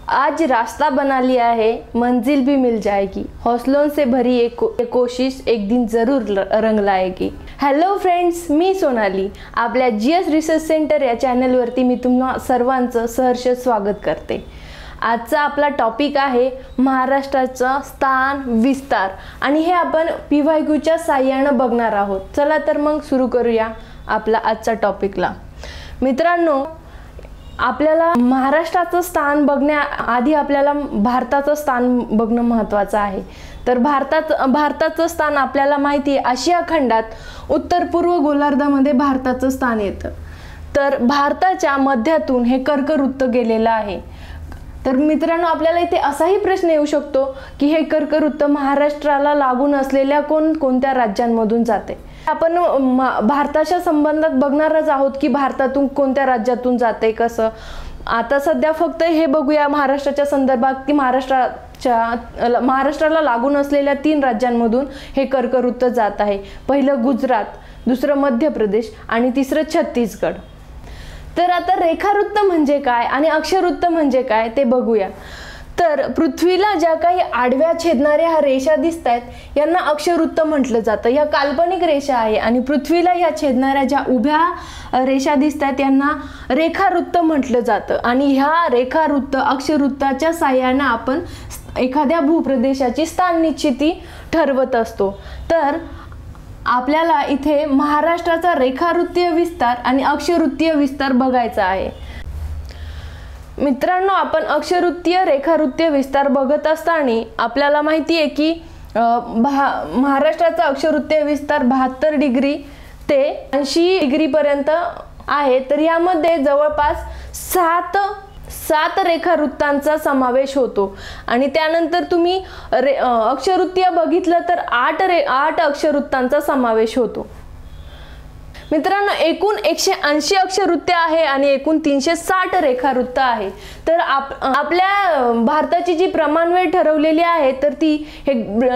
आज रास्ता बना लिया है, मंजिल भी मिल जाएगी, हौसलों से भरी एक कोशिश एक दिन जरूर रंग लाएगी। हॅलो फ्रेंड्स, मी सोनाली आपल्या जीएस रिसर्च सेंटर या चॅनलवरती मी तुम्हा सर्वांचं सहर्ष स्वागत करते। आजचा आपला टॉपिक आहे महाराष्ट्राचा स्थान विस्तार आणि हे आपण PYQच्या साहाय्याने बघणार आहोत। चला तर मग सुरू करूया आपला आजचा टॉपिकला। मित्रांनो, आपल्याला महाराष्ट्राचं स्थान बघण्याआधी आपल्याला भारताचं स्थान बघणं महत्त्वाचं आहे। तर भारताचं स्थान आपल्याला माहिती आहे, आशिया खंडात उत्तर पूर्व गोलार्धामध्ये भारताचं स्थान येतं। तर भारताच्या मध्यातून हे कर्कवृत्त गेलेलं आहे। तर मित्रांनो, आपल्याला इथे असाही प्रश्न येऊ शकतो की हे कर्कवृत्त महाराष्ट्राला लागून असलेल्या कोणत्या राज्यांमधून जाते। आपण भारताच्या संबंधात बघणारच आहोत की भारतातून कोणत्या राज्यातून जाते कसं। आता सध्या फक्त हे बघूया महाराष्ट्राच्या संदर्भात की महाराष्ट्राला लागून असलेल्या 3 राज्यांमधून हे कर्कवृत्त जात आहे। पहिलं गुजरात, दुसरं मध्य प्रदेश आणि तिसरं छत्तीसगड। तर आता रेखावृत्त म्हणजे काय आणि अक्षवृत्त म्हणजे काय ते बघूया। तर पृथ्वीला ज्या काही आडव्या छेदणाऱ्या ह्या रेषा दिसतात यांना अक्षवृत्त म्हटलं जातं। या काल्पनिक रेषा आहे आणि पृथ्वीला ह्या छेदणाऱ्या ज्या उभ्या रेषा दिसतात यांना रेखावृत्त म्हटलं जातं। आणि ह्या रेखावृत्त अक्षवृत्ताच्या साहाय्याने आपण एखाद्या भूप्रदेशाची स्थान निश्चिती ठरवत असतो। तर आपल्याला इथे महाराष्ट्राचा रेखावृत्तीय विस्तार आणि अक्षवृत्तीय विस्तार बघायचा आहे। मित्रांनो, आपण अक्षवृत्तीय रेखावृत्तीय विस्तार बघत असताना आपल्याला माहिती आहे की महाराष्ट्राचा अक्षवृत्तीय विस्तार 72 डिग्री ते 80 डिग्री पर्यंत आहे। तर यामध्ये जवळपास 7 रेखावृत्तांचा समावेश होतो आणि त्यानंतर तुम्ही अक्षवृत्तीय बघितलं तर 8 अक्षवृत्तांचा समावेश होतो। मित्रांनो, एकूण 180 अक्षवृत्ते आहे आणि एकूण 360 रेखावृत्त आहे। तर आपल्या भारताची जी प्रमाणवेळ ठरवलेली आहे तर ती हे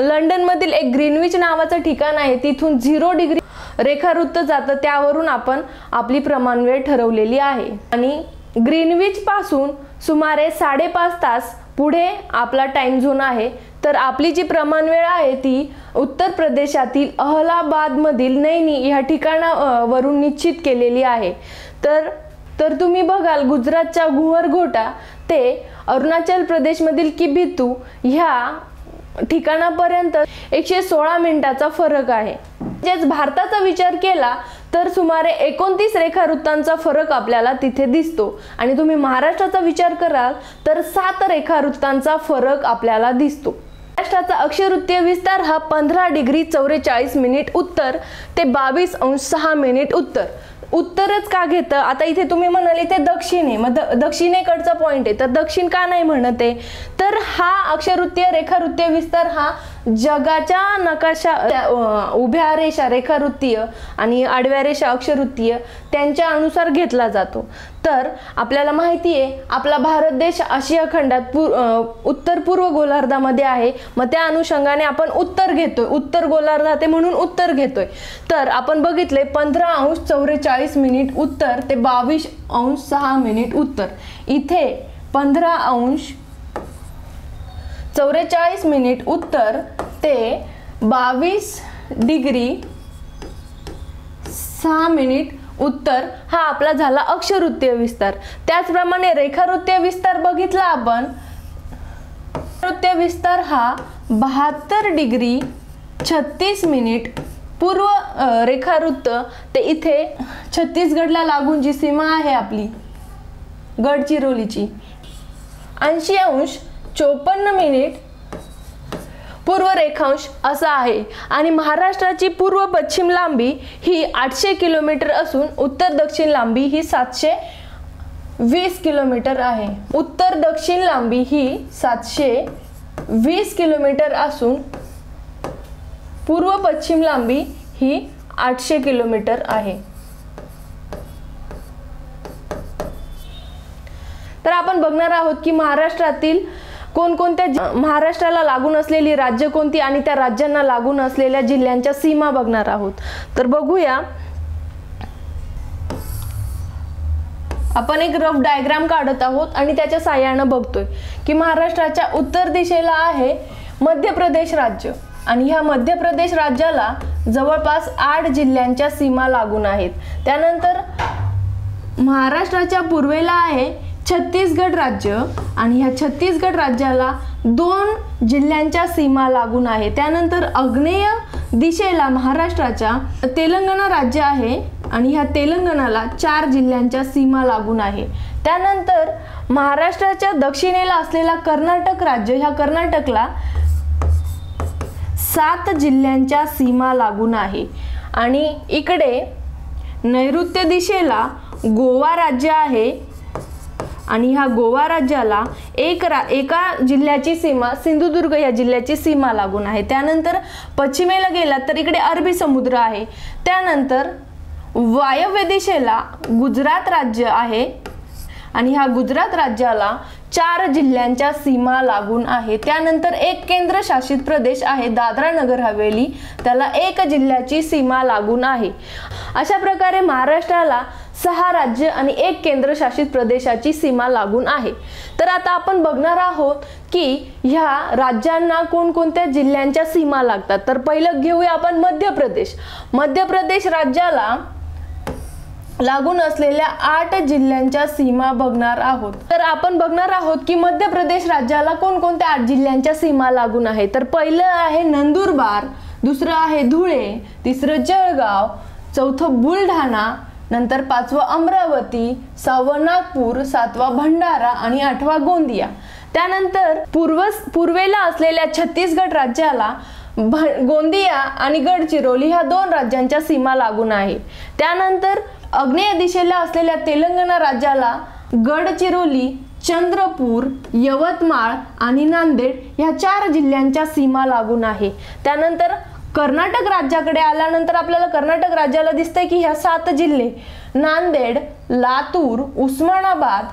लंडन मधील एक ग्रीनविच नावाचं ठिकाण आहे, तिथून 0 डिग्री रेखावृत्त जातं, त्यावरून आपण आपली प्रमाणवेळ ठरवलेली आहे। आणि ग्रीनविच पासून सुमारे 5.5 तास पुढे आपला टाइम झोन आहे। तर आपली जी प्रमाणवेळ आहे ती उत्तर प्रदेशातील अहलाबाद मधील नैनी या ठिकाणावरून निश्चित केलेली आहे। तर तुम्ही बघाल गुजरातच्या गुहरघोटा ते अरुणाचल प्रदेश मधील किबितू ह्या ठिकाणापर्यंत 116 मिनिटाचा फरक आहे। म्हणजेच भारताचा विचार केला तर सुमारे 29 रेखावृत्तांचा फरक आपल्याला तिथे दिसतो आणि तुम्ही महाराष्ट्राचा विचार कराल तर 7 रेखावृत्तांचा फरक आपल्याला दिसतो। महाराष्ट्राचा अक्षवृत्तीय विस्तार हा 15 डिग्री 44 मिनिट उत्तर ते 22 अंश 6 मिनिट उत्तर। उत्तरच का घेतं? आता इथे तुम्ही म्हणाले ते दक्षिण आहे, मग दक्षिणेकडचा पॉइंट आहे, तर दक्षिण का नाही म्हणत आहे? तर हा अक्षवृत्तीय रेखावृत्तीय विस्तार हा जगाच्या नकाशा उभ्या रेषा रेखावृत्तीय आणि आडव्या रेषा अक्षवृत्तीय त्यांच्या अनुसार घेतला जातो। तर आपल्याला माहिती आहे आपला भारत देश आशिया खंडात उत्तर पूर्व गोलार्धामध्ये आहे, मग त्या अनुषंगाने आपण उत्तर घेतोय, उत्तर गोलार्धात आहे म्हणून उत्तर घेतोय। तर आपण बघितले 15 अंश 44 मिनिट उत्तर ते 22 अंश 6 मिनिट उत्तर। इथे 15 अंश 44 मिनिट उत्तर ते 22 डिग्री 6 मिनिट उत्तर हा आपला झाला अक्षवृत्तीय विस्तार। त्याचप्रमाणे रेखावृत्तीय विस्तार बघितला आपण, रेखावृत्तीय विस्तार हा 72 डिग्री 36 मिनिट पूर्व रेखावृत्त ते इथे छत्तीसगडला लागून जी सीमा आहे आपली गडचिरोलीची 80 अंश 54 मिनिट पूर्व रेखांश असा आहे। आणि महाराष्ट्राची पूर्व पश्चिम लांबी ही 800 किलोमीटर असून उत्तर दक्षिण लांबी ही 720 किलोमीटर आहे। उत्तर दक्षिण लांबी ही 720 किलोमीटर असून पूर्व पश्चिम लांबी ही 800 किलोमीटर आहे। तर आपण बघणार आहोत की महाराष्ट्रातील कोणकोणत्या महाराष्ट्राला लागून असलेली राज्य कोणती आणि त्या राज्यांना लागून असलेल्या जिल्ह्यांच्या सीमा बघणार आहोत। तर बघूया आपण एक रफ डायग्राम काढत आहोत आणि त्याच्या साहाय्याने बघतोय की महाराष्ट्राच्या उत्तर दिशेला आहे मध्य प्रदेश राज्य आणि ह्या मध्य प्रदेश राज्याला जवळपास 8 जिल्ह्यांच्या सीमा लागून आहेत। त्यानंतर महाराष्ट्राच्या पूर्वेला आहे छत्तीसगड राज्य आणि ह्या छत्तीसगड राज्याला 2 जिल्ह्यांच्या सीमा लागून आहे। त्यानंतर आग्नेय दिशेला महाराष्ट्राच्या तेलंगणा राज्य आहे आणि ह्या तेलंगणाला 4 जिल्ह्यांच्या सीमा लागून आहे। त्यानंतर महाराष्ट्राच्या दक्षिणेला असलेला कर्नाटक राज्य, ह्या कर्नाटकला 7 जिल्ह्यांच्या सीमा लागून आहे आणि इकडे नैऋत्य दिशेला गोवा राज्य आहे आणि ह्या गोवा राज्याला एका जिल्ह्याची सीमा सिंधुदुर्ग या जिल्ह्याची सीमा लागून आहे। त्यानंतर पश्चिमेला गेलात तर इकडे अरबी समुद्र आहे। त्यानंतर वायव्य दिशेला गुजरात राज्य आहे आणि ह्या गुजरात राज्याला 4 जिल्ह्यांच्या सीमा लागून आहे। त्यानंतर एक केंद्रशासित प्रदेश आहे दादरा नगर हवेली, त्याला 1 जिल्ह्याची सीमा लागून आहे। अशा प्रकारे महाराष्ट्राला 6 राज्य आणि 1 केंद्रशासित प्रदेशाची सीमा लागून आहे। तर आता आपण बघणार आहोत की ह्या राज्यांना कोणकोणत्या जिल्ह्यांच्या सीमा लागतात। तर पहिलं घेऊया आपण मध्य प्रदेश। मध्य प्रदेश राज्याला लागून असलेल्या 8 जिल्ह्यांच्या सीमा बघणार आहोत। तर आपण बघणार आहोत की मध्य प्रदेश राज्याला कोणकोणत्या 8 जिल्ह्यांच्या सीमा लागून आहे। तर पहिलं आहे नंदुरबार, दुसरं आहे धुळे, तिसरं जळगाव, चौथं बुलढाणा, नंतर 5वं अमरावती, 6वं नागपूर, 7वं भंडारा आणि 8वं गोंदिया। त्यानंतर पूर्वेला असलेल्या छत्तीसगड राज्याला गोंदिया आणि गडचिरोली ह्या 2 राज्यांच्या सीमा लागून आहे। त्यानंतर आग्नेय दिशेला असलेल्या तेलंगणा राज्याला गडचिरोली, चंद्रपूर, यवतमाळ आणि नांदेड ह्या 4 जिल्ह्यांच्या सीमा लागून आहे। त्यानंतर कर्नाटक राज्याकडे आल्यानंतर आपल्याला कर्नाटक राज्याला दिसतंय की ह्या 7 जिल्हे नांदेड, लातूर, उस्मानाबाद,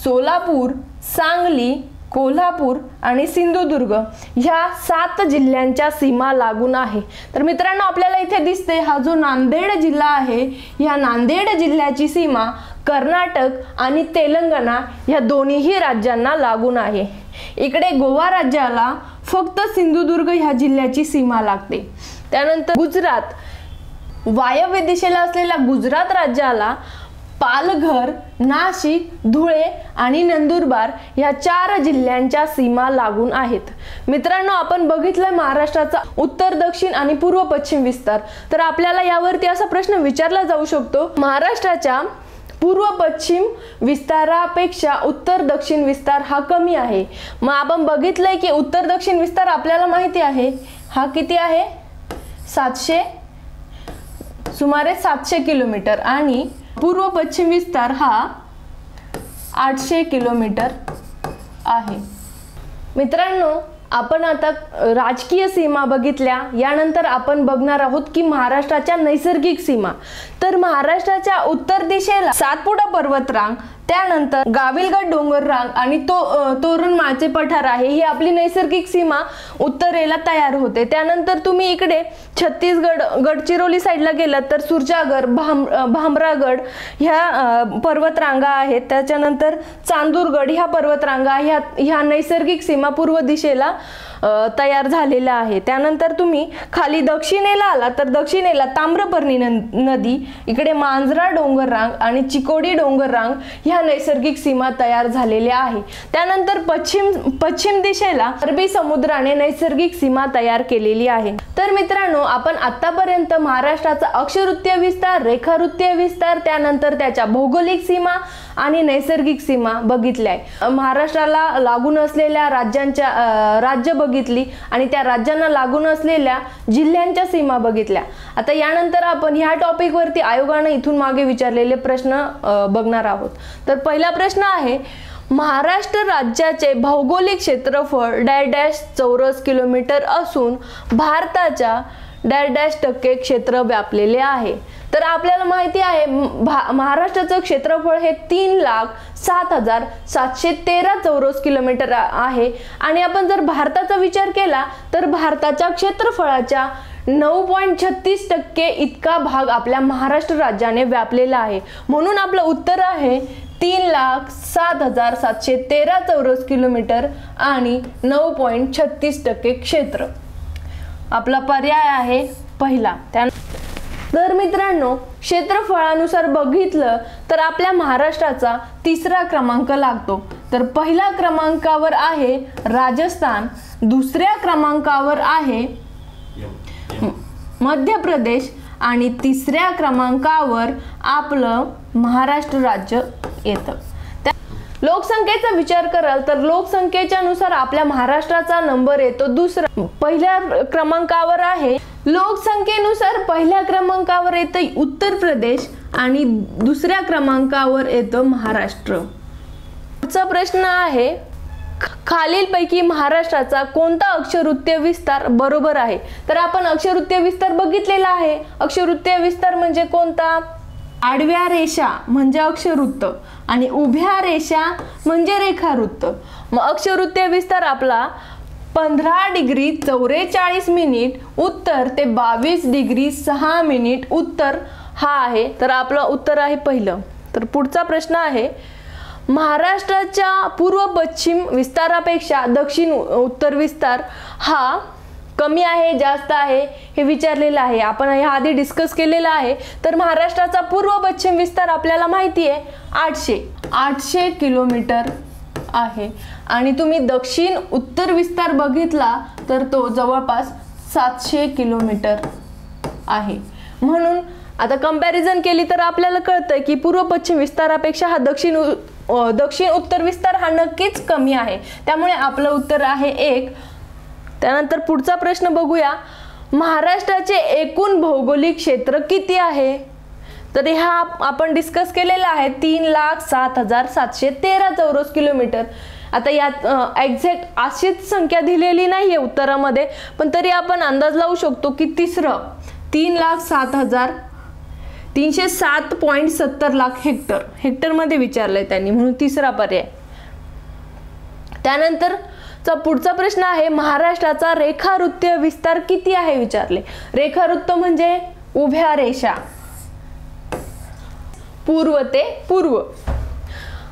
सोलापूर, सांगली, कोल्हापूर आणि सिंधुदुर्ग ह्या 7 जिल्ह्यांच्या सीमा लागून आहे। तर मित्रांनो आपल्याला इथे दिसते हा जो नांदेड जिल्हा आहे, ह्या नांदेड जिल्ह्याची सीमा कर्नाटक आणि तेलंगणा ह्या दोन्हीही राज्यांना लागून आहे। इकडे गोवा राज्याला फक्त सिंधुदुर्ग ह्या जिल्ह्याची सीमा लागते। त्यानंतर गुजरात, वायव्य दिशेला असलेल्या गुजरात राज्याला पालघर, नाशिक, धुळे आणि नंदुरबार या 4 जिल्ह्यांच्या सीमा लागून आहेत। मित्रांनो आपण बघितलं महाराष्ट्राचा उत्तर, दक्षिण आणि पूर्व पश्चिम विस्तार। तर आपल्याला यावरती असा प्रश्न विचारला जाऊ शकतो, महाराष्ट्राच्या पूर्व पश्चिम विस्तारापेक्षा उत्तर दक्षिण विस्तार हा कमी आहे। मग आपण बघितलंय की उत्तर दक्षिण विस्तार आपल्याला माहिती आहे हा किती आहे, सुमारे 700 किलोमीटर आणि पूर्व पश्चिम विस्तार हा 800 किलोमीटर आहे। मित्रांनो आपण आता राजकीय सीमा बघितल्या, यानंतर आपण बघणार आहोत की महाराष्ट्राच्या नैसर्गिक सीमा। तर महाराष्ट्राच्या उत्तर दिशेला सातपुडा पर्वतरांग, त्यानंतर गाविलगड डोंगररांग आणि तोरणमाळचे पठार आहे, ही आपली नैसर्गिक सीमा उत्तरेला तयार होते। त्यानंतर तुम्ही इकडे छत्तीसगड गडचिरोली साईडला गेलात तर सुरजागड, भामरागड ह्या पर्वतरांगा आहेत। त्याच्यानंतर चांदूरगड ह्या पर्वतरांगा ह्या नैसर्गिक सीमा पूर्व दिशेला तयार झालेला आहे। त्यानंतर तुम्ही खाली दक्षिणेला आला तर दक्षिणेला ताम्रपर्णी नदी, इकडे मांजरा डोंगररांग आणि चिकोडी डोंगररांग ह्या नैसर्गिक सीमा तयार झालेल्या आहे। त्यानंतर पश्चिम दिशेला अरबी समुद्राने नैसर्गिक सीमा तयार केलेली आहे। तर मित्रांनो आपण आतापर्यंत महाराष्ट्राचा अक्षवृत्तीय विस्तार, रेखावृत्तीय विस्तार, त्यानंतर त्याच्या भौगोलिक सीमा आणि नैसर्गिक सीमा बघितल्या। महाराष्ट्राला लागून असलेल्या राज्य बघितली आणि त्या राज्यांना लागून असलेल्या जिल्ह्यांच्या सीमा बघितल्या। आता यानंतर आपण ह्या टॉपिक वरती आयोगाने इथून मागे विचारलेले प्रश्न बघणार आहोत। तर पहिला प्रश्न आहे, महाराष्ट्र राज्याचे भौगोलिक क्षेत्रफळ डॅश चौरस किलोमीटर असून भारताच्या डॅश% क्षेत्र व्यापलेले आहे। तर आपल्याला माहिती आहे महाराष्ट्राचं क्षेत्रफळ हे 3,07,713 चौरस किलोमीटर आहे आणि आपण जर भारताचा विचार केला तर भारताच्या क्षेत्रफळाच्या 9.36% इतका भाग आपल्या महाराष्ट्र राज्याने व्यापलेला आहे। म्हणून आपलं उत्तर आहे 3,07,713 चौरस किलोमीटर आणि 9.36% क्षेत्र। आपला पर्याय आहे पहिला। तर मित्रांनो, क्षेत्रफळानुसार बघितलं तर आपल्या महाराष्ट्राचा तिसरा क्रमांक लागतो। तर पहिल्या क्रमांकावर आहे राजस्थान, दुसऱ्या क्रमांकावर आहे मध्य प्रदेश आणि तिसऱ्या क्रमांकावर आपलं महाराष्ट्र राज्य येतं। लोकसंख्येचा विचार कराल तर लोकसंख्येच्या नुसार आपल्या महाराष्ट्राचा नंबर येतो दुसरा। पहिल्या क्रमांकावर आहे लोकसंख्येनुसार पहिल्या क्रमांकावर येतं उत्तर प्रदेश आणि दुसऱ्या क्रमांकावर येतं महाराष्ट्र। पुढचा प्रश्न आहे, खालीलपैकी महाराष्ट्राचा कोणता अक्षरवृत्तीय विस्तार बरोबर आहे? तर आपण अक्षरवृत्तीय विस्तार बघितलेला आहे। अक्षरवृत्तीय विस्तार म्हणजे कोणता? आडव्या रेषा म्हणजे अक्षरवृत्त आणि उभ्या रेषा म्हणजे रेखावृत्त। मग अक्षरवृत्तीय विस्तार आपला 15 डिग्री 44 मिनिट उत्तर ते 22 डिग्री 6 मिनिट उत्तर हा आहे। तर आपलं उत्तर आहे पहिलं। तर पुढचा प्रश्न आहे, महाराष्ट्राच्या पूर्व पश्चिम विस्तारापेक्षा दक्षिण उत्तर विस्तार हा कमी आहे जास्त आहे हे विचारलेलं आहे। आपण या आधी डिस्कस केलेला आहे। तर महाराष्ट्राचा पूर्व पश्चिम विस्तार आपल्याला माहिती आहे 800 किलोमीटर आहे आणि तुम्ही दक्षिण उत्तर विस्तार बघितला तर तो जवळपास 700 किलोमीटर आहे। म्हणून आता कंपॅरिझन केली तर आपल्याला कळतं की पूर्व पश्चिम विस्तारापेक्षा हा दक्षिण उत्तर विस्तार हा नक्कीच कमी आहे। त्यामुळे आपलं उत्तर आहे 1। त्यानंतर पुढचा प्रश्न बघूया, महाराष्ट्राचे एकूण भौगोलिक क्षेत्र किती आहे? तर हा आपण डिस्कस केलेला आहे 3,07,713 चौरस किलोमीटर। आता यात एक्झॅक्ट अशीच संख्या दिलेली नाहीये उत्तरामध्ये, पण तरी आपण अंदाज लावू शकतो की तिसरं 3,07,307.70 लाख हेक्टर मध्ये विचारलंय त्यांनी, म्हणून तिसरा पर्याय। त्यानंतर पुढचा प्रश्न आहे, महाराष्ट्राचा रेखावृत्तीय विस्तार किती आहे विचारले। रेखावृत्त म्हणजे उभ्या रेषा, पूर्व ते पूर्व।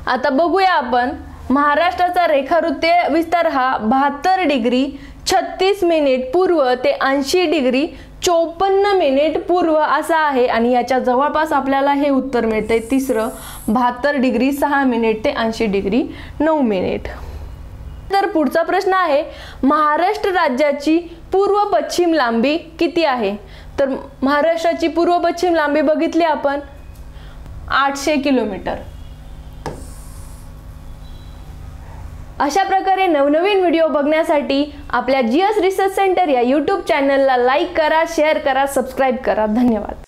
आता बघूया आपण महाराष्ट्राचा रेखावृत्तीय विस्तार हा 72 डिग्री 36 मिनिट पूर्व ते 80 डिग्री 54 मिनिट पूर्व असा आहे आणि याच्या जवळपास आपल्याला हे उत्तर मिळते तिसरं 72 डिग्री 6 मिनिट ते 80 डिग्री 9 मिनिट। तर पुढचा प्रश्न आहे, महाराष्ट्र राज्याची पूर्व पश्चिम लांबी किती आहे? तर महाराष्ट्राची पूर्व पश्चिम लांबी बघितली आपण 800 किलोमीटर। अशा प्रकारे नवनवीन व्हिडिओ बघण्यासाठी आपल्या जीएस रिसर्च सेंटर या YouTube चॅनलला लाईक करा, शेअर करा, सबस्क्राइब करा। धन्यवाद।